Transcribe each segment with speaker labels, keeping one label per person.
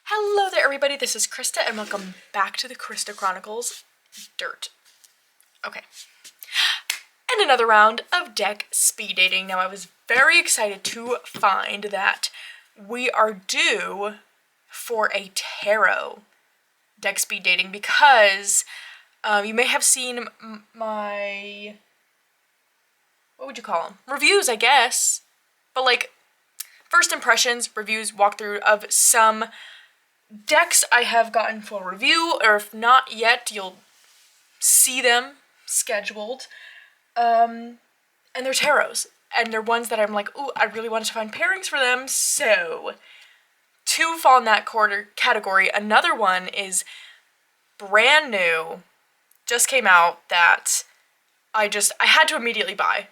Speaker 1: Hello there everybody, this is Krista and welcome back to the Krista Chronicles Dirt. Okay. And another round of deck speed dating. Now I was very excited to find that we are due for a tarot deck speed dating because you may have seen my, what would you call them? Reviews, I guess. But like, first impressions, reviews, walkthrough of some decks I have gotten for review, or if not yet, you'll see them scheduled. And they're tarots, and they're ones that I'm like, ooh, I really wanted to find pairings for them, so two fall in that category. Another one is brand new, just came out, that I had to immediately buy.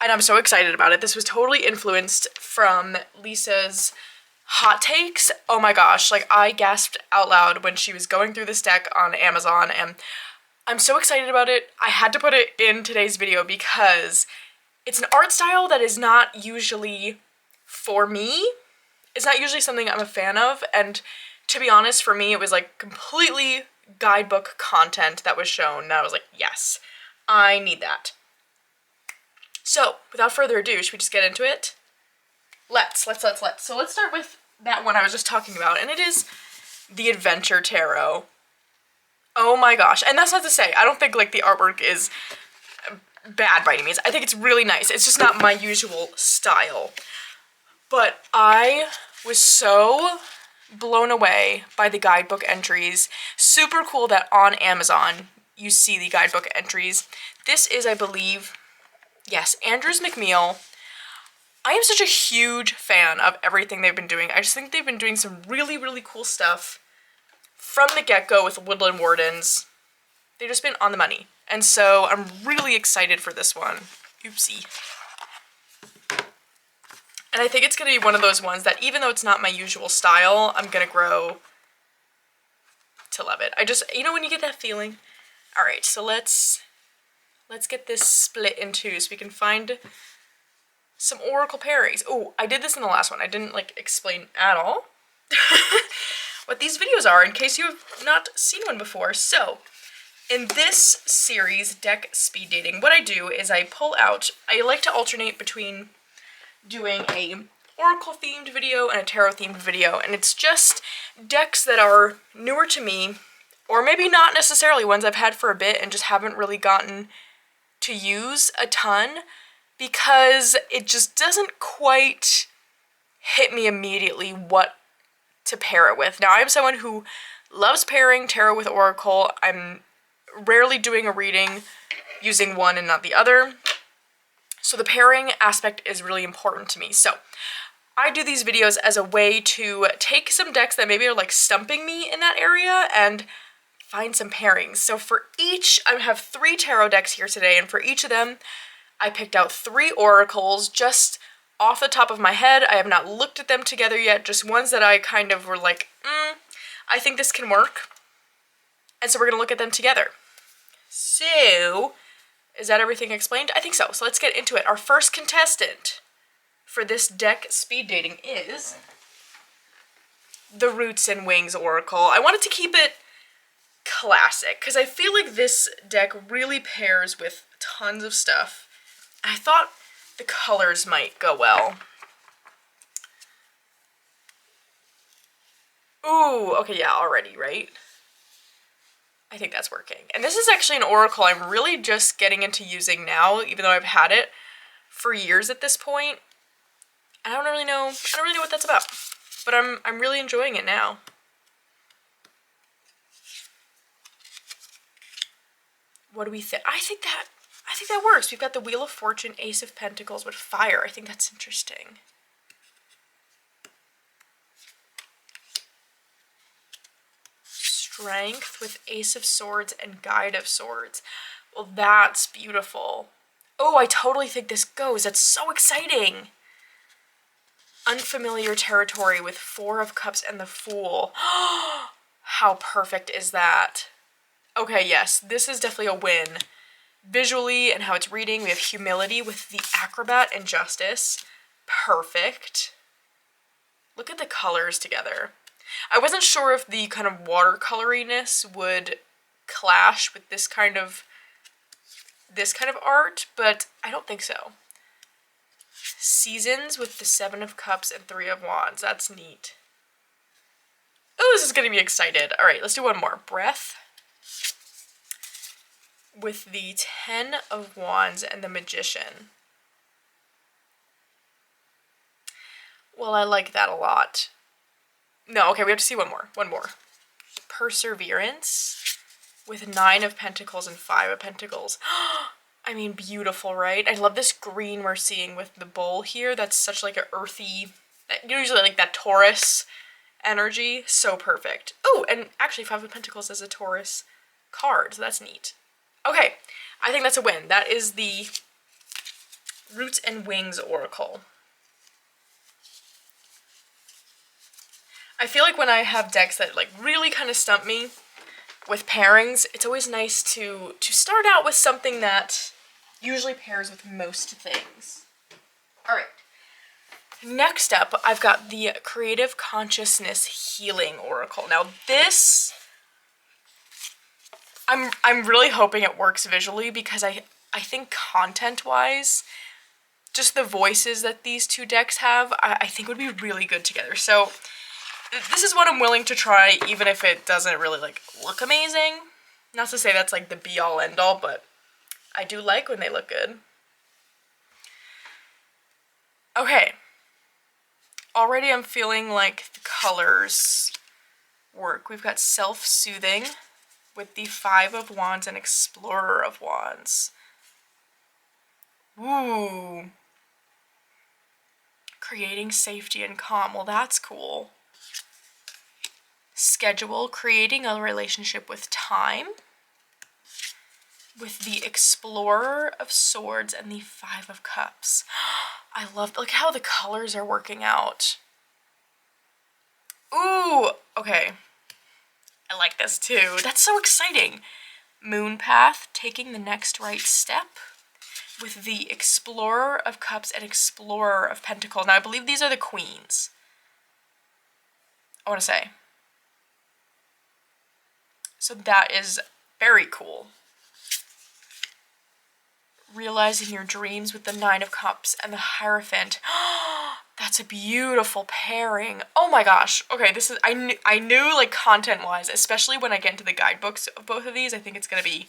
Speaker 1: And I'm so excited about it. This was totally influenced from Lisa's hot takes. Oh my gosh, like I gasped out loud when she was going through this deck on Amazon, and I'm so excited about it. I had to put it in today's video because it's an art style that is not usually for me. It's not usually something I'm a fan of, and to be honest, for me, it was like completely guidebook content that was shown, and I was like, yes, I need that. So, without further ado, should we just get into it? Let's. So let's start with that one I was just talking about, and it is the Adventure Tarot. Oh my gosh. And that's not to say, I don't think like the artwork is bad by any means. I think it's really nice. It's just not my usual style. But I was so blown away by the guidebook entries. Super cool that on Amazon you see the guidebook entries. This is, I believe, yes, Andrews McMeel. I am such a huge fan of everything they've been doing. I just think they've been doing some really, really cool stuff from the get-go with Woodland Wardens. They've just been on the money. And so I'm really excited for this one. Oopsie. And I think it's going to be one of those ones that even though it's not my usual style, I'm going to grow to love it. I just, you know when you get that feeling? Alright, so let's get this split in two so we can find some Oracle pairings. Oh, I did this in the last one. I didn't like explain at all what these videos are in case you have not seen one before. So, in this series, Deck Speed Dating, what I do is I pull out, I like to alternate between doing a Oracle themed video and a tarot themed video, and it's just decks that are newer to me, or maybe not necessarily ones I've had for a bit and just haven't really gotten to use a ton, because it just doesn't quite hit me immediately what to pair it with. Now, I'm someone who loves pairing tarot with Oracle. I'm rarely doing a reading using one and not the other. So the pairing aspect is really important to me. So I do these videos as a way to take some decks that maybe are like stumping me in that area and find some pairings. So for each, I have 3 tarot decks here today, and for each of them, I picked out 3 oracles just off the top of my head. I have not looked at them together yet, just ones that I kind of were like, I think this can work. And so we're going to look at them together. So, is that everything explained? I think so. So let's get into it. Our first contestant for this deck speed dating is the Roots and Wings Oracle. I wanted to keep it classic because I feel like this deck really pairs with tons of stuff. I thought the colors might go well. Ooh, okay, yeah, already, right? I think that's working. And this is actually an oracle I'm really just getting into using now, even though I've had it for years at this point. I don't really know what that's about, but I'm really enjoying it now. What do we think? I think that works. We've got the Wheel of Fortune, Ace of Pentacles with fire. I think that's interesting. Strength with Ace of Swords and Guide of Swords. Well, that's beautiful. Oh, I totally think this goes. That's so exciting. Unfamiliar territory with 4 of Cups and the Fool. How perfect is that? Okay, yes, this is definitely a win. Visually and how it's reading, we have Humility with the Acrobat and Justice. Perfect. Look at the colors together. I wasn't sure if the kind of watercoloriness would clash with this kind of art, but I don't think so. Seasons with the 7 of Cups and 3 of Wands. That's neat. Oh, this is getting me excited. All right, let's do one more. Breath with the 10 of Wands and the Magician. Well, I like that a lot. No, okay, we have to see one more. One more. Perseverance with 9 of Pentacles and 5 of Pentacles. I mean, beautiful, right? I love this green we're seeing with the bull here. That's such like an earthy, usually like that Taurus energy. So perfect. Oh, and actually 5 of Pentacles is a Taurus card, so that's neat. Okay, I think that's a win. That is the Roots and Wings Oracle. I feel like when I have decks that like really kind of stump me with pairings, it's always nice to start out with something that usually pairs with most things. All right. Next up, I've got the Creative Consciousness Healing Oracle. Now this, I'm really hoping it works visually, because I think content-wise, just the voices that these two decks have, I think would be really good together. So this is what I'm willing to try, even if it doesn't really like look amazing. Not to say that's like the be-all end-all, but I do like when they look good. Okay. Already I'm feeling like the colors work. We've got Self-Soothing with the 5 of Wands and Explorer of Wands. Ooh. Creating safety and calm. Well, that's cool. Schedule, creating a relationship with time, with the Explorer of Swords and the 5 of Cups. I love, like, how the colors are working out. Ooh, okay. I like this too. That's so exciting. Moon Path, taking the next right step, with the Explorer of Cups and Explorer of Pentacles. Now, I believe these are the queens. I want to say. So that is very cool. Realizing your dreams with the 9 of Cups and the Hierophant. That's a beautiful pairing. Oh my gosh. Okay, this is, I knew like content-wise, especially when I get into the guidebooks of both of these, I think it's gonna be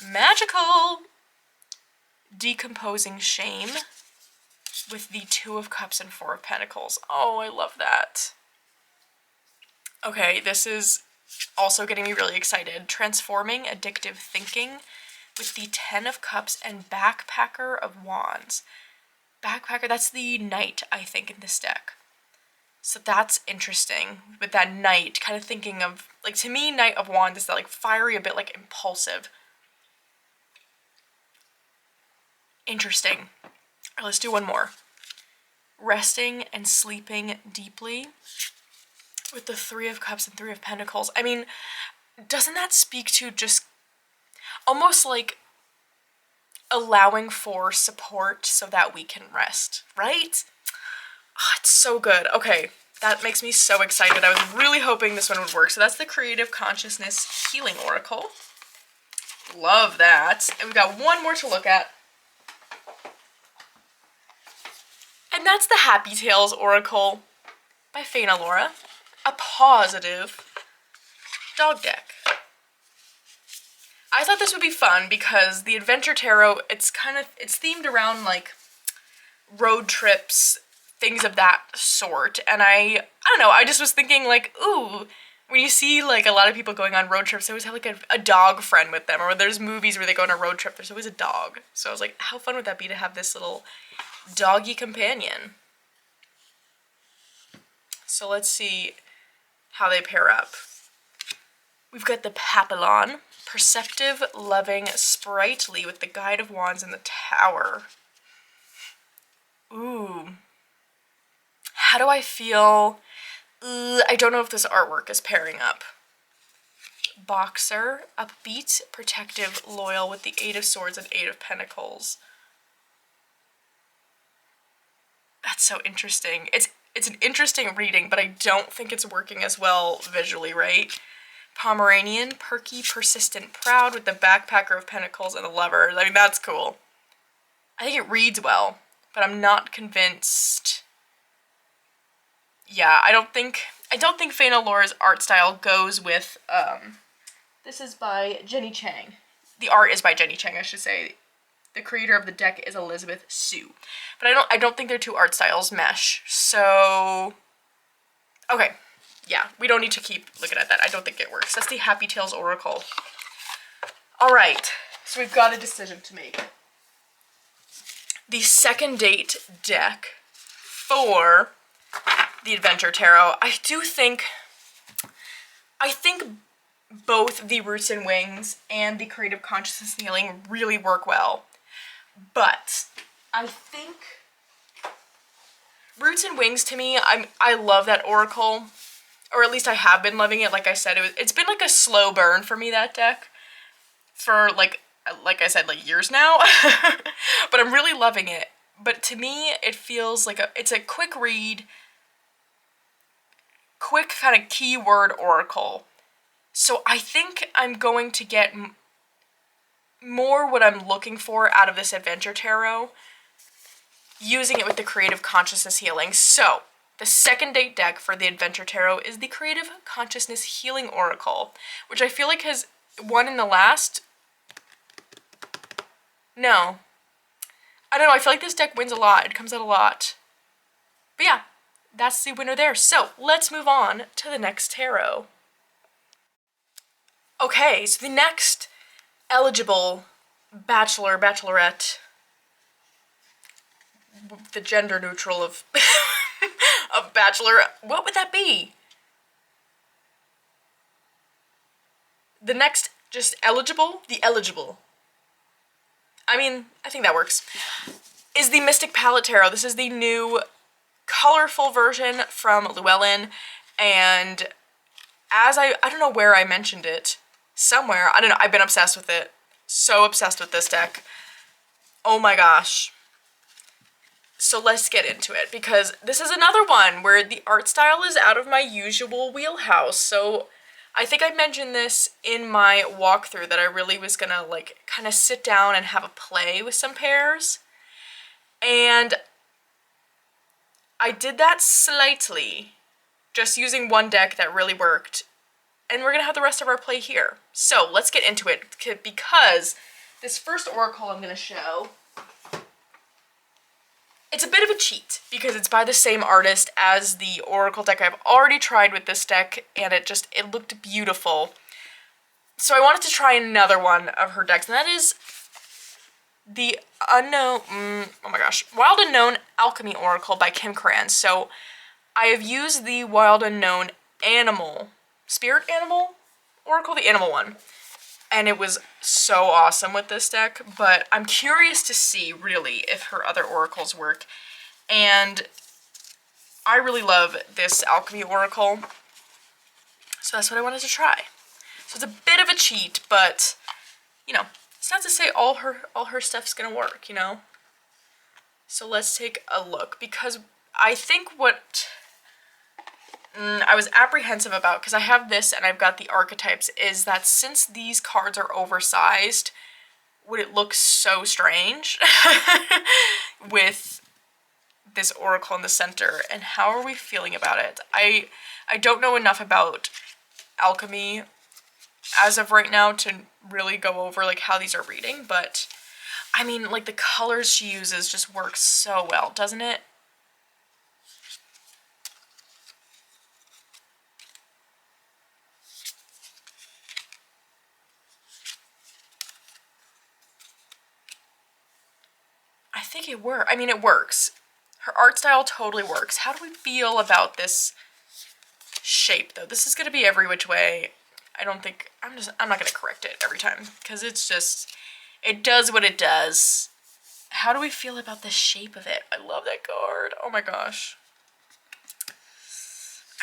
Speaker 1: magical. Decomposing Shame with the 2 of Cups and 4 of Pentacles. Oh, I love that. Okay, this is also getting me really excited. Transforming Addictive Thinking with the 10 of Cups and Backpacker of Wands. Backpacker, that's the Knight, I think, in this deck. So that's interesting. With that Knight, kind of thinking of, like, to me, Knight of Wands is that, like, fiery, a bit, like, impulsive. Interesting. Right, let's do one more. Resting and Sleeping Deeply with the 3 of Cups and 3 of Pentacles. I mean, doesn't that speak to just almost like allowing for support so that we can rest, right? Oh, it's so good. Okay, that makes me so excited. I was really hoping this one would work. So that's the Creative Consciousness Healing Oracle. Love that. And we've got one more to look at. And that's the Happy Tales Oracle by Faina Laura. A positive dog deck. I thought this would be fun because the Adventure Tarot, it's themed around like road trips, things of that sort. And I don't know, I just was thinking like, ooh, when you see like a lot of people going on road trips, they always have like a dog friend with them, or there's movies where they go on a road trip, there's always a dog. So I was like, how fun would that be to have this little doggy companion? So let's see how they pair up. We've got the Papillon, Perceptive, Loving, Sprightly with the Guide of Wands and the Tower. Ooh. How do I feel? I don't know if this artwork is pairing up. Boxer, Upbeat, Protective, Loyal with the 8 of Swords and 8 of Pentacles. That's so interesting. it's an interesting reading, but I don't think it's working as well visually, right? Pomeranian, perky, persistent, proud, with the backpacker of pentacles and the lovers. I mean, that's cool. I think it reads well, but I'm not convinced. Yeah, I don't think Faina Laura's art style goes with, this is by Jenny Chang. The art is by Jenny Chang, I should say. The creator of the deck is Elizabeth Sue. But I don't think their two art styles mesh. So, okay. Yeah, we don't need to keep looking at that. I don't think it works. That's the Happy Tales Oracle. All right, so we've got a decision to make. The second date deck for the Adventure Tarot. I think both the Roots and Wings and the Creative Consciousness Healing really work well. But I think Roots and Wings, to me, I love that Oracle. Or at least I have been loving it. Like I said, it's been like a slow burn for me, that deck. For like I said, like years now. But I'm really loving it. But to me, it feels like it's a quick read. Quick kind of keyword Oracle. So I think I'm going to get more what I'm looking for out of this Adventure Tarot, using it with the Creative Consciousness Healing. So, the second date deck for the Adventure Tarot is the Creative Consciousness Healing Oracle, which I feel like has won in the last... No. I don't know, I feel like this deck wins a lot. It comes out a lot. But yeah, that's the winner there. So, let's move on to the next tarot. Okay, so the next eligible bachelor, bachelorette, the gender neutral of of bachelor, what would that be? The next, just eligible? The eligible. I mean, I think that works. Is the Mystic Palette Tarot. This is the new colorful version from Llewellyn, and as I don't know where I mentioned it, somewhere, I don't know, I've been obsessed with it. So obsessed with this deck. Oh my gosh. So let's get into it, because this is another one where the art style is out of my usual wheelhouse. So I think I mentioned this in my walkthrough that I really was gonna like kind of sit down and have a play with some pairs. And I did that slightly, just using one deck that really worked. And we're gonna have the rest of our play here. So let's get into it, because this first oracle I'm gonna show, it's a bit of a cheat because it's by the same artist as the oracle deck I've already tried with this deck, and it looked beautiful. So I wanted to try another one of her decks, and that is the Wild Unknown Alchemy Oracle by Kim Cran. So I have used the Wild Unknown Spirit Animal Oracle, the animal one. And it was so awesome with this deck, but I'm curious to see, really, if her other oracles work. And I really love this Alchemy Oracle, so that's what I wanted to try. So it's a bit of a cheat, but, you know, it's not to say all her stuff's gonna work, you know? So let's take a look, because I think what I was apprehensive about, because I have this and I've got the archetypes, is that since these cards are oversized, would it look so strange with this oracle in the center? And how are we feeling about it? I don't know enough about alchemy as of right now to really go over like how these are reading, but I mean, like, the colors she uses just work so well, doesn't it? I think it works. I mean, it works. Her art style totally works. How do we feel about this shape, though? This is going to be every which way. I don't think... I'm not going to correct it every time, because it's just... It does what it does. How do we feel about the shape of it? I love that card. Oh my gosh.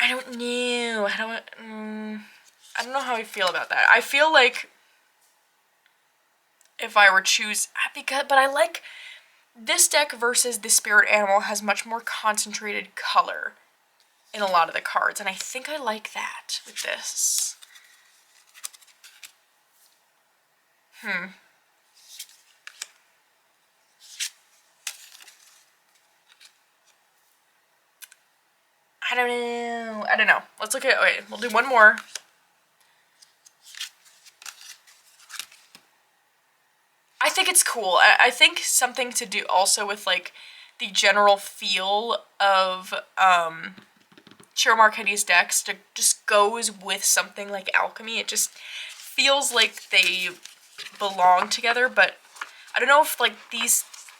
Speaker 1: I don't know. I don't know how I feel about that. I feel like if I were choose... But I like... This deck versus the Spirit Animal has much more concentrated color in a lot of the cards, and I think I like that with this. I don't know. Let's look at, okay, we'll do one more. I think it's cool. I think something to do also with, like, the general feel of Chiro Marchetti's decks just goes with something like Alchemy. It just feels like they belong together, but I don't know if, like,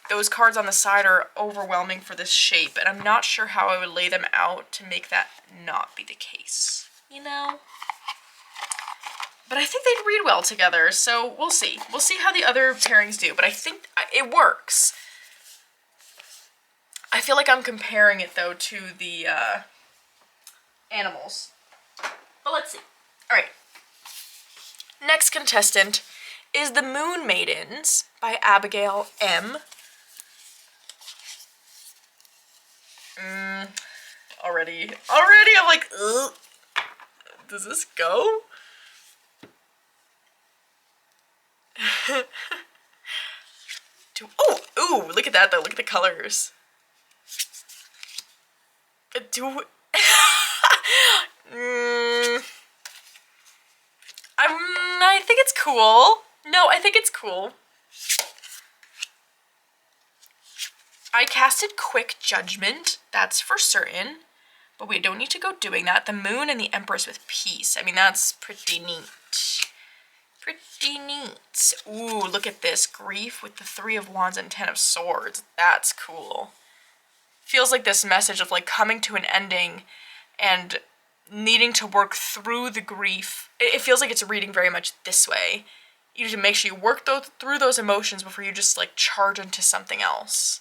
Speaker 1: those cards on the side are overwhelming for this shape, and I'm not sure how I would lay them out to make that not be the case, you know? But I think they'd read well together, so we'll see. We'll see how the other pairings do, but I think it works. I feel like I'm comparing it, though, to the animals. But let's see. Alright. Next contestant is the Moon Maidens by Abigail M. Already I'm like, ugh. Does this go? Ooh, look at that though, look at the colors. I think it's cool. No, I think it's cool. I casted Quick Judgment, that's for certain. But we don't need to go doing that. The Moon and the Empress with Peace. I mean, that's pretty neat. Pretty neat. Ooh, look at this. Grief with the 3 of Wands and 10 of Swords. That's cool. Feels like this message of, like, coming to an ending and needing to work through the grief. It feels like it's reading very much this way. You need to make sure you work through those emotions before you just, like, charge into something else.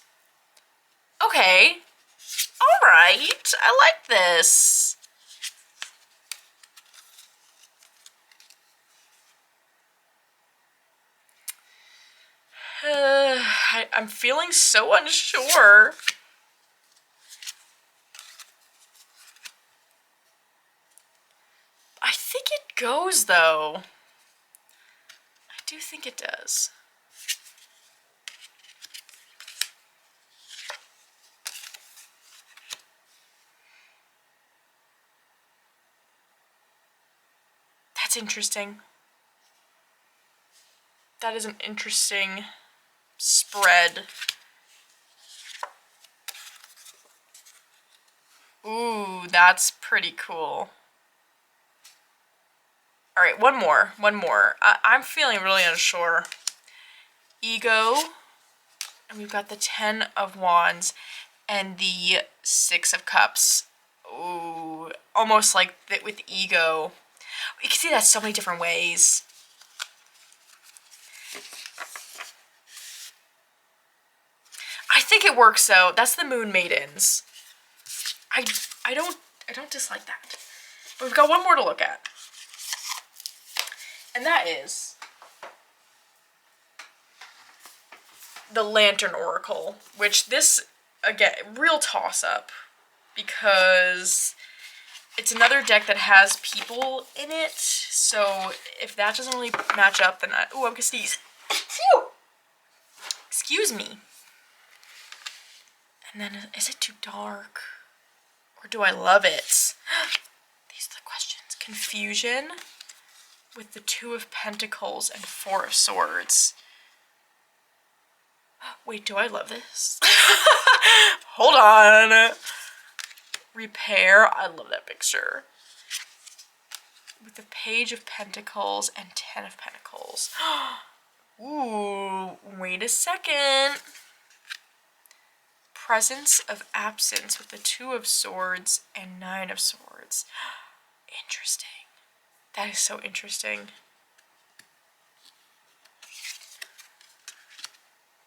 Speaker 1: Okay. Alright. I like this. I'm feeling so unsure. I think it goes, though. I do think it does. That's interesting. That is an interesting spread. Ooh, that's pretty cool. Alright, one more. I'm feeling really unsure. Ego. And we've got the 10 of Wands and the 6 of Cups. Ooh, almost like that with Ego. You can see that so many different ways. I think it works though. That's the Moon Maidens. I don't dislike that. But we've got one more to look at. And that is the Lantern Oracle, which this, again, real toss-up, because it's another deck that has people in it, so if that doesn't really match up, then ooh, I'm gonna sneeze. Excuse me. And then, is it too dark? Or do I love it? These are the questions. Confusion with the 2 of Pentacles and 4 of Swords. Wait, do I love this? Hold on. Repair. I love that picture. With the Page of Pentacles and 10 of Pentacles. Ooh, wait a second. Presence of Absence with the 2 of Swords and 9 of Swords. Interesting. That is so interesting.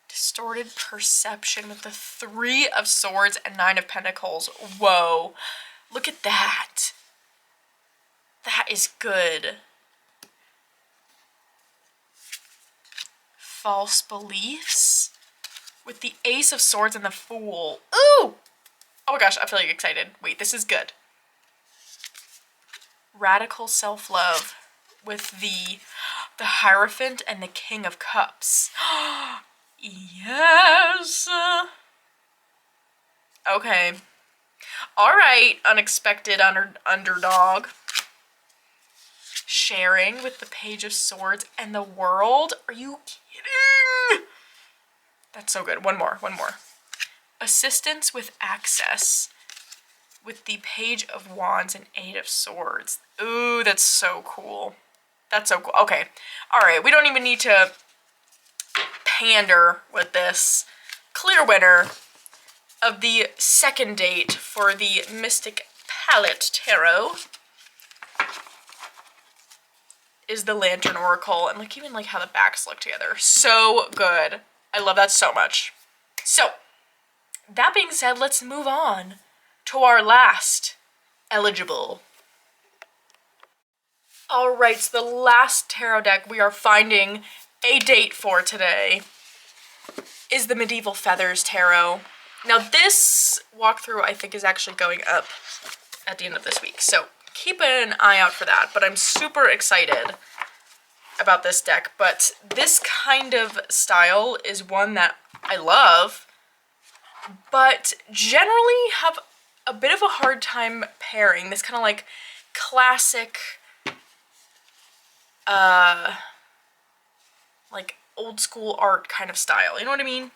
Speaker 1: Distorted Perception with the 3 of Swords and 9 of Pentacles. Whoa. Look at that. That is good. False Beliefs with the Ace of Swords and the Fool. Ooh! Oh my gosh, I'm feeling excited. Wait, this is good. Radical Self-Love with the Hierophant and the King of Cups. Yes! Okay. Alright, unexpected underdog. Sharing with the Page of Swords and the World. Are you kidding? That's so good. One more. Assistance with access with the Page of Wands and Eight of Swords. Ooh, that's so cool. That's so cool. Okay. Alright, we don't even need to pander with this. Clear winner of the second date for the Mystic Palette Tarot is the Lantern Oracle. And even how the backs look together. So good. I love that so much. So, that being said, let's move on to our last eligible. Alright, so the last tarot deck we are finding a date for today is the Medieval Feathers Tarot. Now this walkthrough I think is actually going up at the end of this week, so keep an eye out for that. But I'm super excited about this deck, but this kind of style is one that I love, but generally have a bit of a hard time pairing. This kind of classic, old school art kind of style, you know what I mean?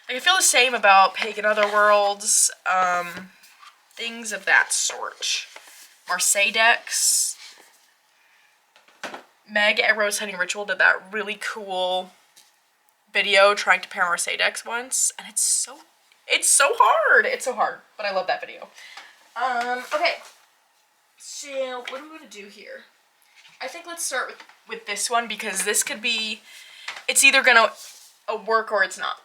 Speaker 1: I feel the same about Pagan Otherworlds, things of that sort. Marseille decks. Meg at Rose Hunting Ritual did that really cool video trying to pair Marseille decks once, and it's so hard. It's so hard, but I love that video. Okay. So, what are we going to do here? I think let's start with this one, because this could be, it's either going to work or it's not,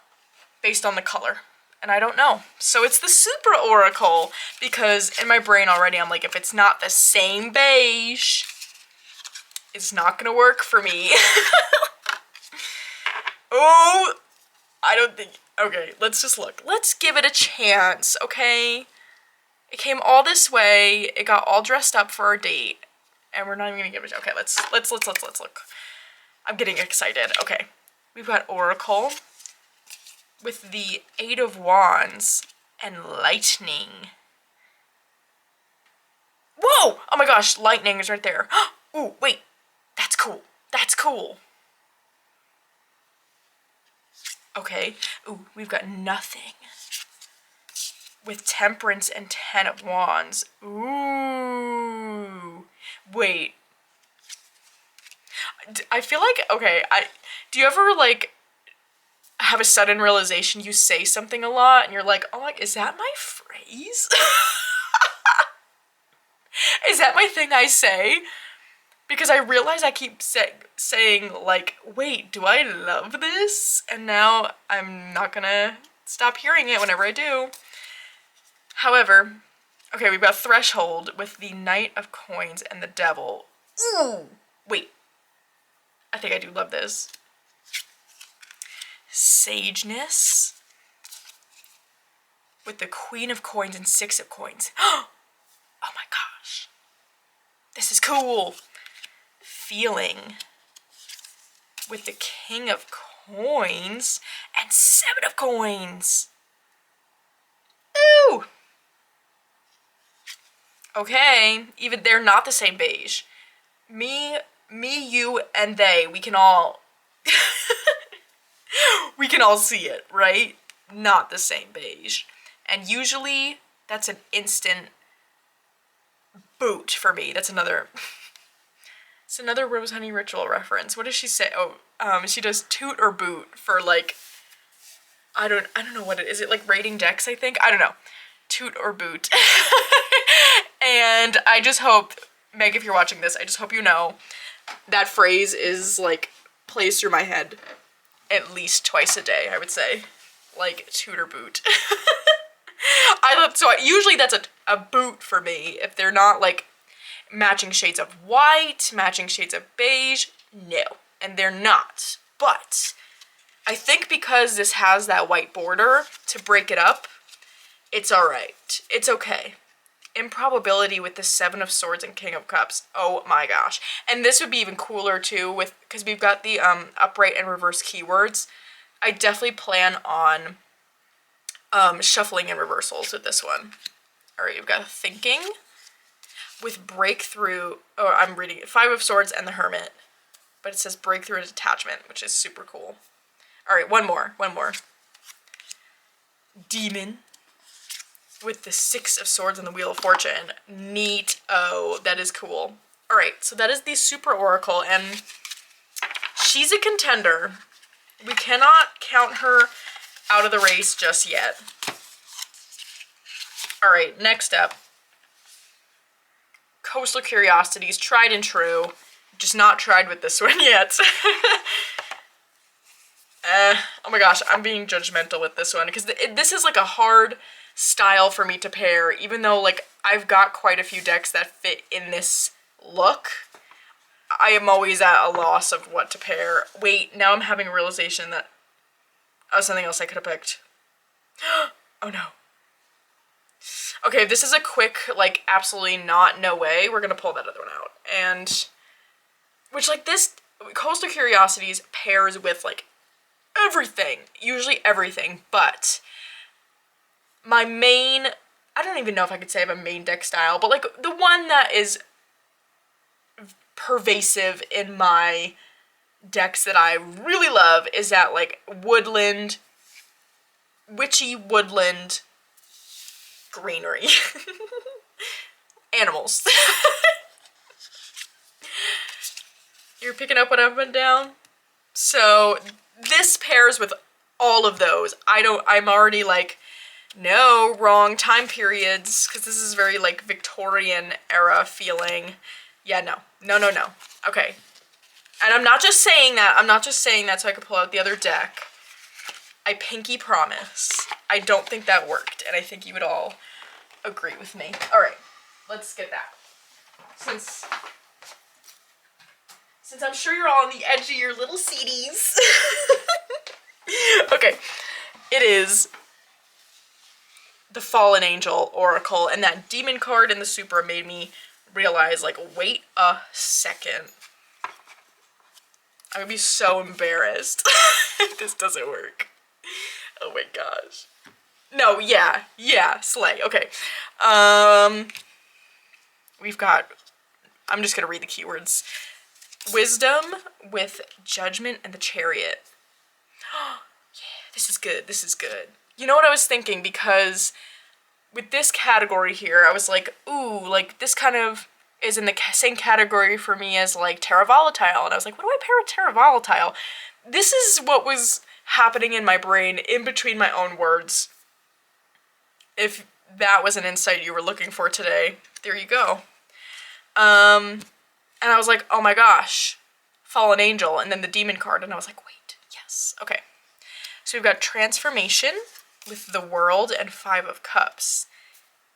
Speaker 1: based on the color. And I don't know. So it's the Supra Oracle, because in my brain already I'm like, if it's not the same beige, it's not going to work for me. Oh, I don't think, okay, let's just look. Let's give it a chance, okay? It came all this way, it got all dressed up for our date, and we're not even gonna give it a, okay, let's look. I'm getting excited. Okay, we've got Oracle with the Eight of Wands and Lightning. Whoa! Oh my gosh, lightning is right there. Ooh, wait, that's cool. That's cool. Okay, ooh, we've got Nothing with Temperance and Ten of Wands. Ooh, wait. I feel like, okay, do you ever have a sudden realization you say something a lot and you're like, oh, is that my phrase? Is that my thing I say? Because I realize I keep saying, wait, do I love this? And now I'm not gonna stop hearing it whenever I do. However, okay, we've got Threshold with the Knight of Coins and the Devil. Ooh! Wait. I think I do love this. Sageness with the Queen of Coins and Six of Coins. Oh my gosh. This is cool. Feeling with the King of Coins and Seven of Coins. Ooh! Okay, even they're not the same beige. Me, you, and they, we can all we can all see it, right? Not the same beige. And usually that's an instant boot for me. That's another it's another Rose Honey Ritual reference. What does she say? Oh, she does toot or boot for I don't know what it is. It rating decks, I think? I don't know. Toot or boot. And I just hope, Meg, if you're watching this, I just hope you know that phrase is plays through my head at least twice a day, I would say. Toot or boot. Usually that's a boot for me. If they're not matching shades of white, matching shades of beige, no. And they're not. But I think because this has that white border to break it up, it's alright. It's okay. improbability with the Seven of Swords and King of Cups. Oh my gosh. And this would be even cooler too with, because we've got the upright and reverse keywords. I definitely plan on shuffling and reversals with this one. All right, you've got thinking with breakthrough. Oh, I'm reading it. Five of Swords and the Hermit. But it says breakthrough and detachment, which is super cool. All right, one more. Demon with the Six of Swords and the Wheel of Fortune. Neat. Oh, that is cool. All right, so that is the Supra Oracle, and she's a contender. We cannot count her out of the race just yet. All right, next up. Coastal Curiosities, tried and true. Just not tried with this one yet. Oh my gosh, I'm being judgmental with this one because this is like a hard style for me to pair, even though like I've got quite a few decks that fit in this look. I am always at a loss of what to pair. Wait, now I'm having a realization that something else I could have picked. Oh no. Okay, this is a quick, like, absolutely not, no way. We're gonna pull that other one out. And, which, like, this Coastal Curiosities pairs with, like, everything. Usually everything, but my main, I don't even know if I could say I have a main deck style, but, like, the one that is pervasive in my decks that I really love is that, like, woodland, witchy woodland greenery. Animals. You're picking up what I've been down? So this pairs with all of those. I'm already like, no, wrong time periods, because this is very like Victorian era feeling. Yeah, no. Okay. And I'm not just saying that so I could pull out the other deck. I pinky promise. I don't think that worked, and I think you would all agree with me. All right, let's get that. Since I'm sure you're all on the edge of your little seaties. Okay, it is the Fallen Angel Oracle, and that demon card in the Supra made me realize, like, wait a second. I'm gonna be so embarrassed if this doesn't work. Oh my gosh. No, yeah, slay. Okay. We've got, I'm just gonna read the keywords. Wisdom with Judgment and the Chariot. Yeah, this is good. You know what I was thinking, because with this category here, I was like, ooh, like this kind of is in the same category for me as like Terra Volatile, and I was like, what do I pair with Terra Volatile? This is what was happening in my brain in between my own words. If that was an insight you were looking for today, there you go. And I was like, oh my gosh, Fallen Angel, and then the Demon card, and I was like, wait, yes, okay. So we've got Transformation with the World and Five of Cups.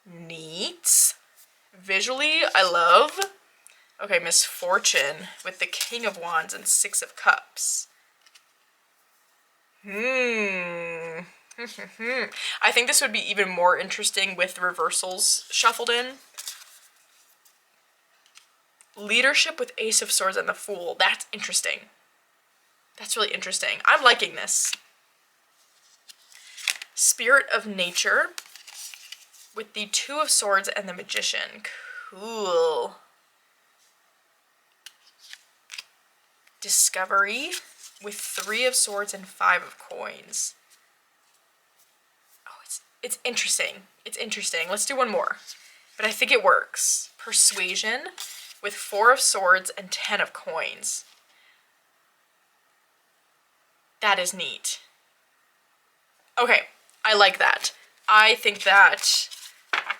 Speaker 1: Neat. Visually, I love. Okay, Misfortune with the King of Wands and Six of Cups. I think this would be even more interesting with reversals shuffled in. Leadership with Ace of Swords and the Fool. That's interesting. That's really interesting. I'm liking this. Spirit of Nature with the Two of Swords and the Magician. Cool. Discovery with Three of Swords and Five of Coins. Oh, it's interesting. It's interesting. Let's do one more. But I think it works. Persuasion with Four of Swords and 10 of Coins. That is neat. Okay, I like that. I think that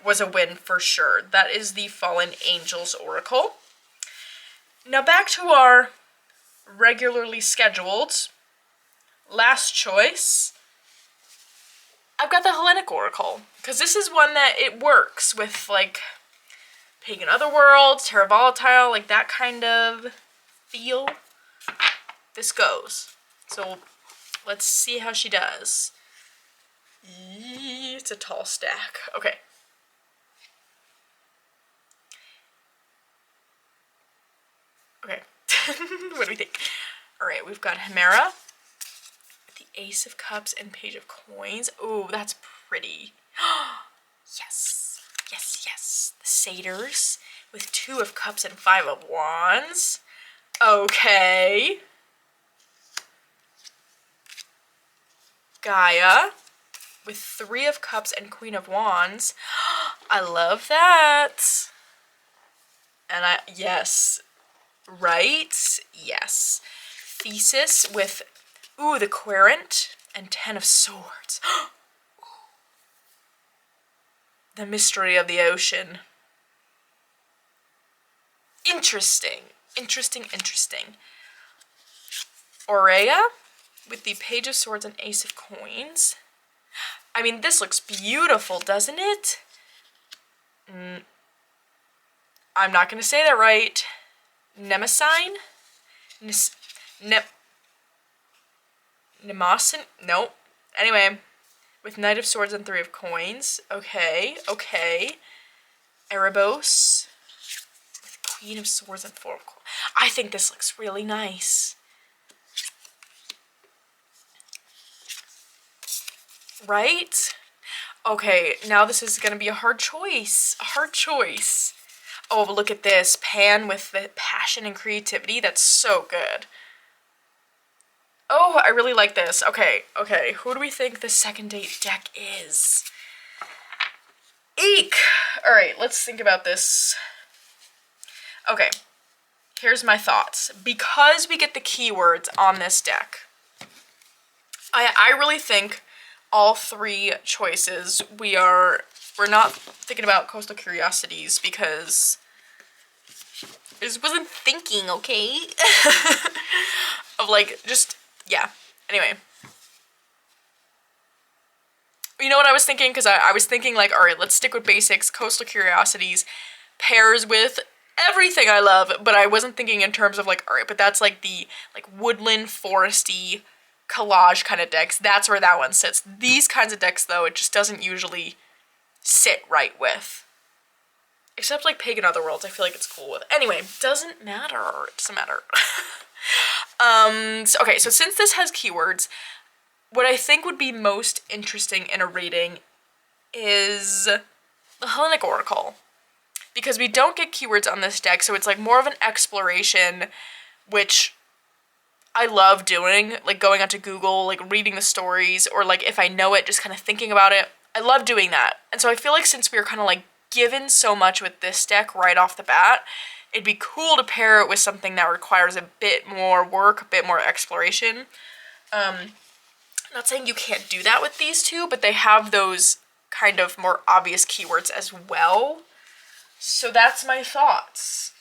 Speaker 1: was a win for sure. That is the Fallen Angels Oracle. Now back to our regularly scheduled last choice. I've got the Hellenic Oracle, because this is one that it works with, like, Pagan Otherworld, Terra Volatile, like that kind of feel. This goes. So let's see how she does. It's a tall stack. Okay. Okay. What do we think? All right, we've got Hemera, the Ace of Cups and Page of Coins. Oh, that's pretty. Yes, yes, yes. The Satyrs with 2 of Cups and 5 of Wands. Okay. Gaia with 3 of Cups and Queen of Wands. I love that. And yes, right? Yes. Thesis with, ooh, the Querent and 10 of Swords. The Mystery of the Ocean. Interesting. Interesting, interesting. Aurea with the Page of Swords and Ace of Coins. I mean, this looks beautiful, doesn't it? I'm not going to say that right. Nemesine? Nemosin? Nope. Anyway, with Knight of Swords and 3 of Coins. Okay, okay. Erebos with Queen of Swords and 4 of Coins. I think this looks really nice. Right? Okay, now this is going to be a hard choice. A hard choice. Oh, but look at this. Pan with the passion and creativity. That's so good. Oh, I really like this. Okay, okay. Who do we think the second date deck is? Eek! Alright, let's think about this. Okay, here's my thoughts. Because we get the keywords on this deck, I really think all 3 choices we're not thinking about Coastal Curiosities because I just wasn't thinking, okay? Of like, just, yeah. Anyway. You know what I was thinking? Because I was thinking like, all right, let's stick with basics. Coastal Curiosities pairs with everything I love, but I wasn't thinking in terms of like, all right, but that's like the like woodland, foresty, collage kind of decks. That's where that one sits. These kinds of decks, though, it just doesn't usually sit right with. Except like Pagan Otherworlds, I feel like it's cool with. Anyway, doesn't matter. It doesn't matter. Okay, so since this has keywords, what I think would be most interesting in a reading is the Hellenic Oracle. Because we don't get keywords on this deck, so it's like more of an exploration, which I love doing, like going onto Google, like reading the stories, or like if I know it, just kind of thinking about it. I love doing that. And so I feel like since we were kind of like given so much with this deck right off the bat, it'd be cool to pair it with something that requires a bit more work, a bit more exploration. Not saying you can't do that with these 2, but they have those kind of more obvious keywords as well. So that's my thoughts.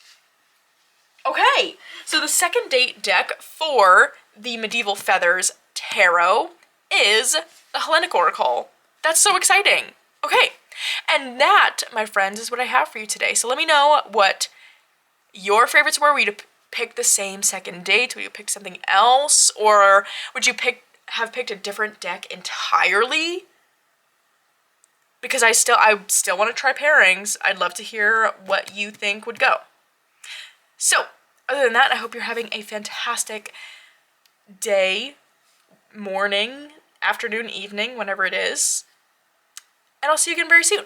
Speaker 1: Okay, so the second date deck for the Medieval Feathers Tarot is the Hellenic Oracle. That's so exciting. Okay, and that, my friends, is what I have for you today. So let me know what your favorites were. Were you to pick the same second date? Would you pick something else? Or would you have picked a different deck entirely? Because I still want to try pairings. I'd love to hear what you think would go. So, other than that, I hope you're having a fantastic day, morning, afternoon, evening, whenever it is. And I'll see you again very soon.